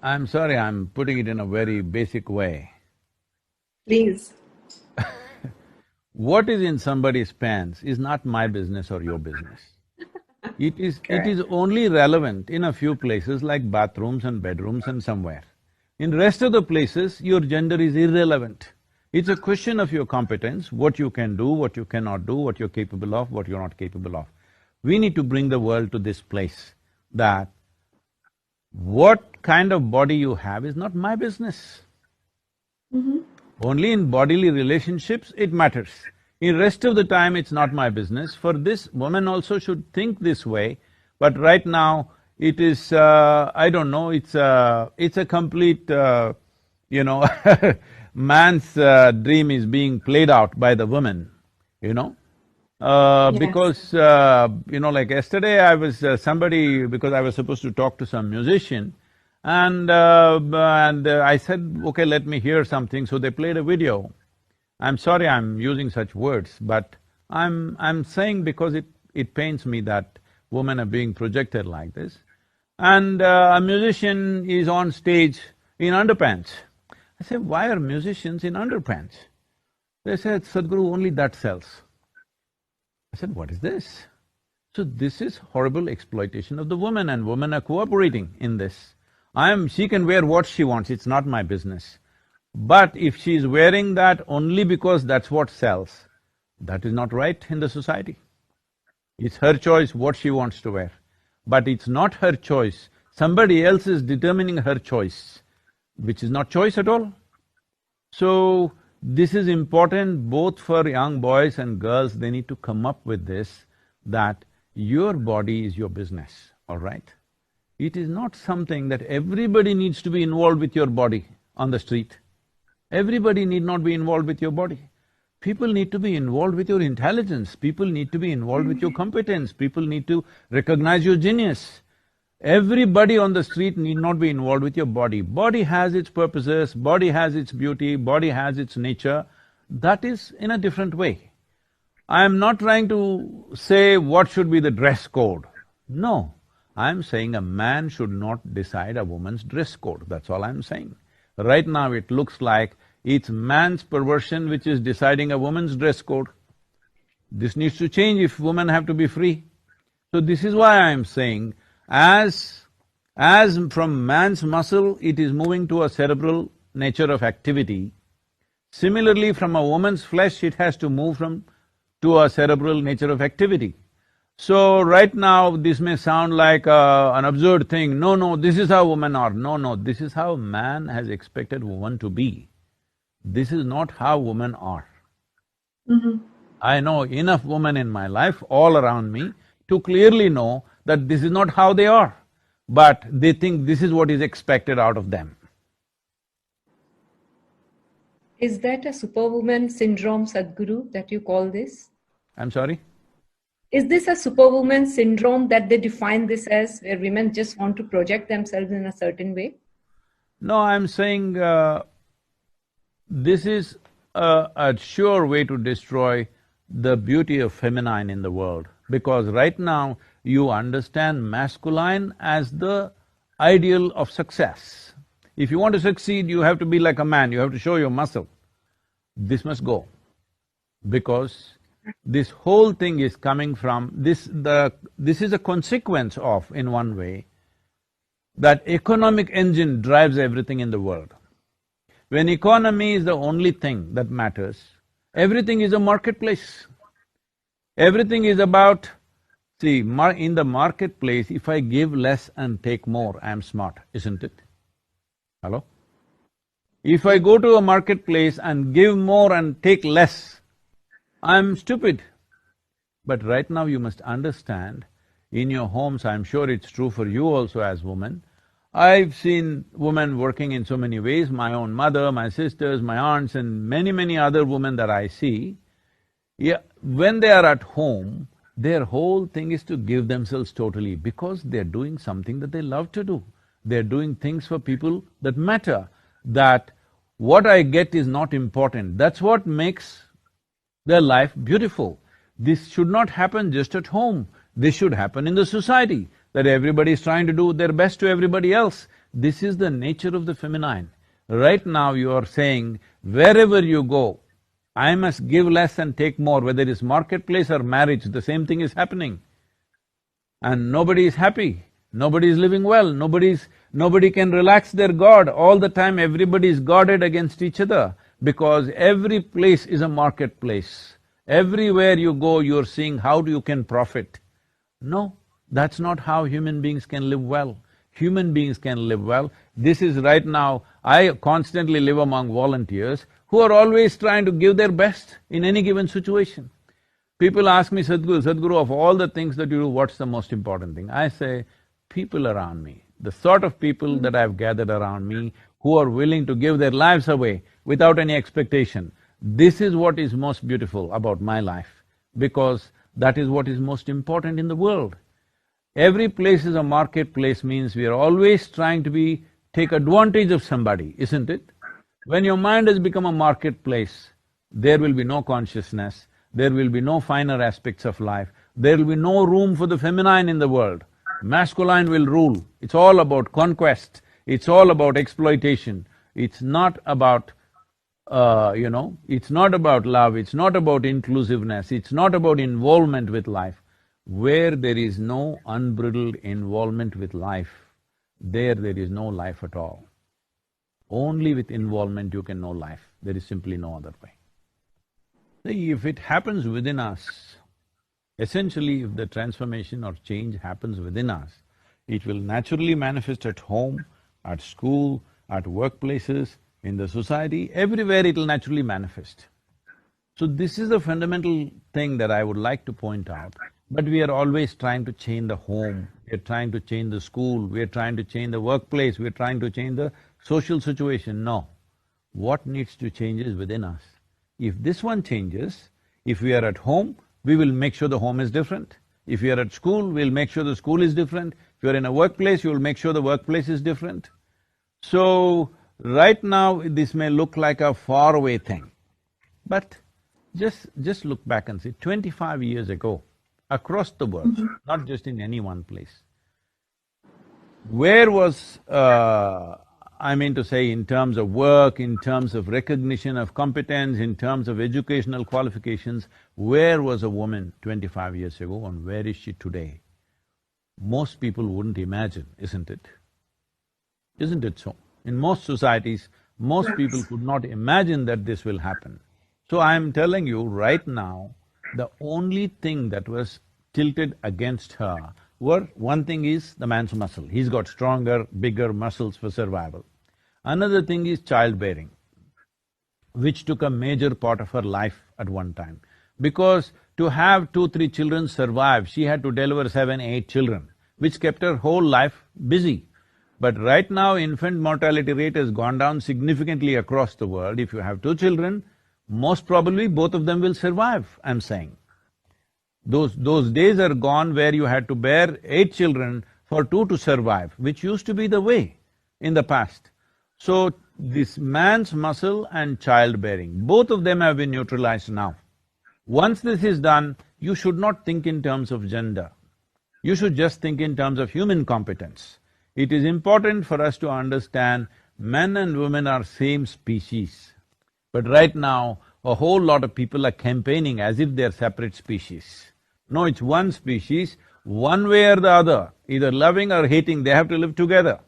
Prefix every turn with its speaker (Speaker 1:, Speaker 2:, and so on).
Speaker 1: I'm sorry, I'm putting it in a very basic way.
Speaker 2: Please.
Speaker 1: What is in somebody's pants is not my business or your business. It
Speaker 2: Correct.
Speaker 1: is only relevant in a few places like bathrooms and bedrooms and somewhere. In rest of the places, your gender is irrelevant. It's a question of your competence, what you can do, what you cannot do, what you're capable of, what you're not capable of. We need to bring the world to this place that what kind of body you have is not my business. Only in bodily relationships it matters. In rest of the time, it's not my business. For this, women also should think this way, but right now, it is, I don't know, it's a complete, you know, man's dream is being played out by the women, you know.
Speaker 2: Yes.
Speaker 1: Because, like yesterday I was somebody, because I was supposed to talk to some musician, and I said, okay, let me hear something, so they played a video. I'm sorry I'm using such words, but I'm saying because it pains me that women are being projected like this. And a musician is on stage in underpants. I said, why are musicians in underpants? They said, Sadhguru, only that sells. I said, what is this? So this is horrible exploitation of the woman, and women are cooperating in this. She can wear what she wants, it's not my business. But if she's wearing that only because that's what sells, that is not right in the society. It's her choice what she wants to wear. But it's not her choice, somebody else is determining her choice, which is not choice at all. So, this is important both for young boys and girls, they need to come up with this, that your body is your business, all right? It is not something that everybody needs to be involved with your body on the street. Everybody need not be involved with your body. People need to be involved with your intelligence, people need to be involved with your competence, people need to recognize your genius. Everybody on the street need not be involved with your body. Body has its purposes, body has its beauty, body has its nature. That is in a different way. I am not trying to say what should be the dress code. No, I am saying a man should not decide a woman's dress code, that's all I'm saying. Right now it looks like it's man's perversion which is deciding a woman's dress code. This needs to change if women have to be free. So this is why I am saying, as from man's muscle it is moving to a cerebral nature of activity, similarly from a woman's flesh it has to move to a cerebral nature of activity. So right now this may sound like an absurd thing, no, this is how women are, no, this is how man has expected woman to be. This is not how women are. I know enough women in my life, all around me, to clearly know that this is not how they are, but they think this is what is expected out of them.
Speaker 2: Is that a superwoman syndrome, Sadhguru, that you call this?
Speaker 1: I'm sorry?
Speaker 2: Is this a superwoman syndrome that they define this as, where women just want to project themselves in a certain way?
Speaker 1: No, I'm saying this is a sure way to destroy the beauty of feminine in the world, because right now you understand masculine as the ideal of success. If you want to succeed, you have to be like a man, you have to show your muscle. This must go, because this whole thing is coming from this is a consequence of, in one way, that economic engine drives everything in the world. When economy is the only thing that matters, everything is a marketplace. Everything is about… See, in the marketplace, if I give less and take more, I'm smart, isn't it? Hello? If I go to a marketplace and give more and take less, I'm stupid. But right now you must understand, in your homes, I'm sure it's true for you also as women, I've seen women working in so many ways, my own mother, my sisters, my aunts and many other women that I see. Yeah, when they are at home, their whole thing is to give themselves totally, because they're doing something that they love to do. They're doing things for people that matter, that what I get is not important. That's what makes their life beautiful. This should not happen just at home, this should happen in the society, that everybody is trying to do their best to everybody else. This is the nature of the feminine. Right now you are saying, wherever you go, I must give less and take more, whether it's marketplace or marriage, the same thing is happening. And nobody is happy, nobody is living well, nobody can relax their God. All the time everybody is guarded against each other, because every place is a marketplace. Everywhere you go, you're seeing how you can profit. No, that's not how human beings can live well. Human beings can live well. This is right now, I constantly live among volunteers who are always trying to give their best in any given situation. People ask me, Sadhguru, of all the things that you do, what's the most important thing? I say, people around me, the sort of people that I've gathered around me who are willing to give their lives away without any expectation. This is what is most beautiful about my life, because that is what is most important in the world. Every place is a marketplace means we are always trying to take advantage of somebody, isn't it? When your mind has become a marketplace, there will be no consciousness, there will be no finer aspects of life, there will be no room for the feminine in the world. Masculine will rule. It's all about conquest, it's all about exploitation. It's not about, it's not about love, it's not about inclusiveness, it's not about involvement with life. Where there is no unbridled involvement with life, there is no life at all. Only with involvement you can know life, there is simply no other way. See, if it happens within us, essentially if the transformation or change happens within us, it will naturally manifest at home, at school, at workplaces, in the society, everywhere it will naturally manifest. So this is the fundamental thing that I would like to point out. But we are always trying to change the home, we are trying to change the school, we are trying to change the workplace, we are trying to change the social situation. No. What needs to change is within us. If this one changes, if we are at home, we will make sure the home is different. If we are at school, we'll make sure the school is different. If you are in a workplace, you will make sure the workplace is different. So, right now this may look like a faraway thing, but just look back and see, 25 years ago, across the world, not just in any one place, where was, in terms of work, in terms of recognition of competence, in terms of educational qualifications, where was a woman 25 years ago and where is she today? Most people wouldn't imagine, isn't it? Isn't it so? In most societies, most people could not imagine that this will happen. So I'm telling you right now, the only thing that was tilted against her one thing is the man's muscle. He's got stronger, bigger muscles for survival. Another thing is childbearing, which took a major part of her life at one time. Because to have 2, 3 children survive, she had to deliver 7, 8 children, which kept her whole life busy. But right now, infant mortality rate has gone down significantly across the world. If you have 2 children, most probably both of them will survive, I'm saying. Those days are gone where you had to bear 8 children for 2 to survive, which used to be the way in the past. So, this man's muscle and childbearing, both of them have been neutralized now. Once this is done, you should not think in terms of gender. You should just think in terms of human competence. It is important for us to understand men and women are same species. But right now, a whole lot of people are campaigning as if they're separate species. No, it's one species, one way or the other, either loving or hating, they have to live together.